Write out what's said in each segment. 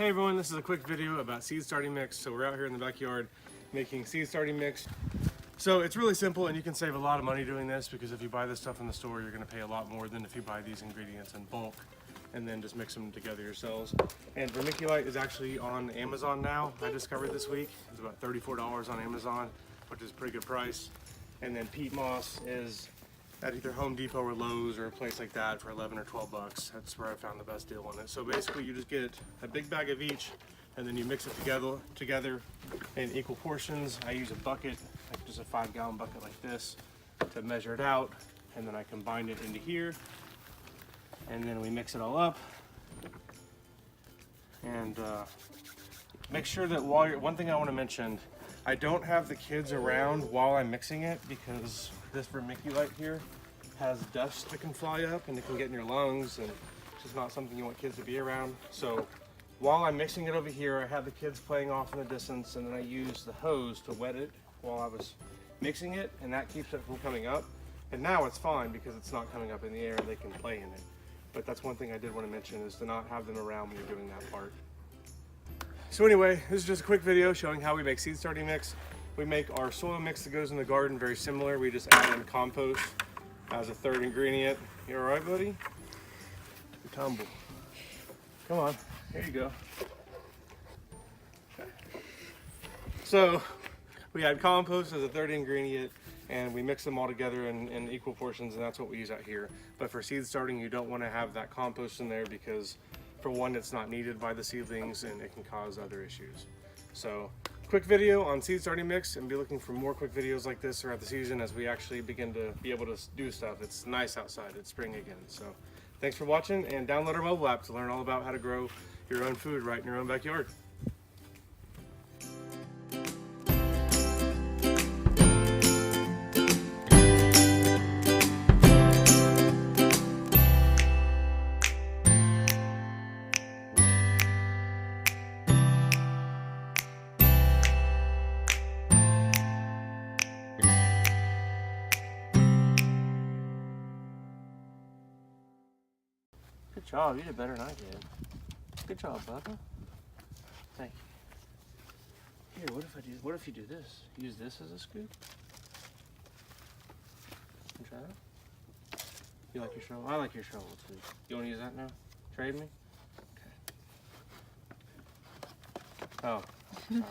Hey everyone, this is a quick video about seed starting mix. So we're out here in the backyard making seed starting mix. So it's really simple and you can save a lot of money doing this because if you buy this stuff in the store, you're gonna pay a lot more than if you buy these ingredients in bulk and then just mix them together yourselves. And vermiculite is actually on Amazon now. I discovered this week. It's about $34 on Amazon, which is a pretty good price. And then peat moss is at either Home Depot or Lowe's or a place like that for 11 or 12 bucks. That's where I found the best deal on it. So basically you just get a big bag of each and then you mix it together in equal portions. I use a bucket, like just a 5-gallon bucket like this to measure it out, and then I combine it into here and then we mix it all up. And make sure that while you're, one thing I want to mention, I don't have the kids around while I'm mixing it because this vermiculite here has dust that can fly up and it can get in your lungs, and it's just not something you want kids to be around. So while I'm mixing it over here, I have the kids playing off in the distance, and then I use the hose to wet it while I was mixing it, and that keeps it from coming up. And now it's fine because it's not coming up in the air and they can play in it. But that's one thing I did want to mention, is to not have them around when you're doing that part. So anyway, this is just a quick video showing how we make seed starting mix. We make our soil mix that goes in the garden very similar. We just add in compost as a third ingredient. You all right, buddy? You tumble. Come on, here you go. Okay. So we add compost as a third ingredient and we mix them all together in equal portions, and that's what we use out here. But for seed starting, you don't want to have that compost in there because for one, it's not needed by the seedlings and it can cause other issues. So quick video on seed starting mix, and be looking for more quick videos like this throughout the season as we actually begin to be able to do stuff. It's nice outside, it's spring again. So thanks for watching, and download our mobile app to learn all about how to grow your own food right in your own backyard. Good job, you did better than I did. Good job, Bubba. Thank you. Here, what if you do this? Use this as a scoop? And try that? You like your shovel? I like your shovel too. You want to use that now? Trade me? Okay. Oh. Sorry.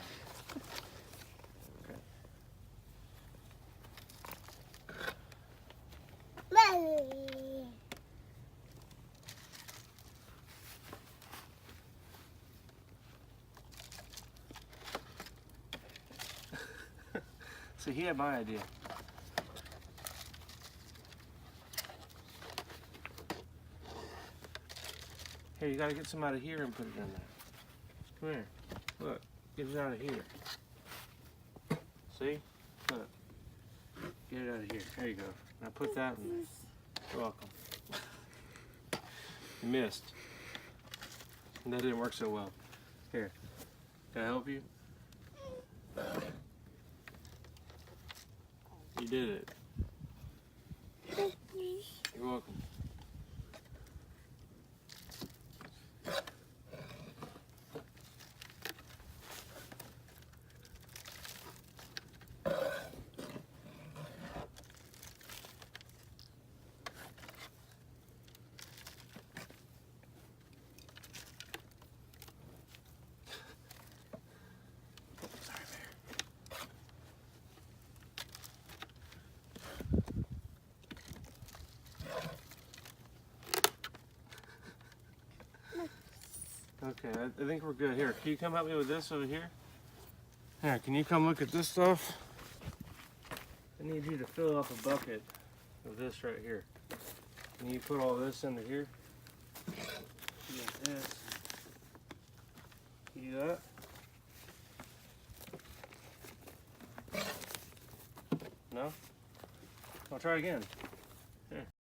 So he had my idea. Here, you gotta get some out of here and put it in there. Come here. Look, get it out of here. See? Look. Get it out of here. There you go. Now put that in there. You're welcome. You missed. And that didn't work so well. Here. Can I help you? You did it. You're welcome. Okay, I think we're good. Here, can you come help me with this over here? Here, can you come look at this stuff? I need you to fill up a bucket of this right here. Can you put all this into here? You got this. Can you do that? No? I'll try again.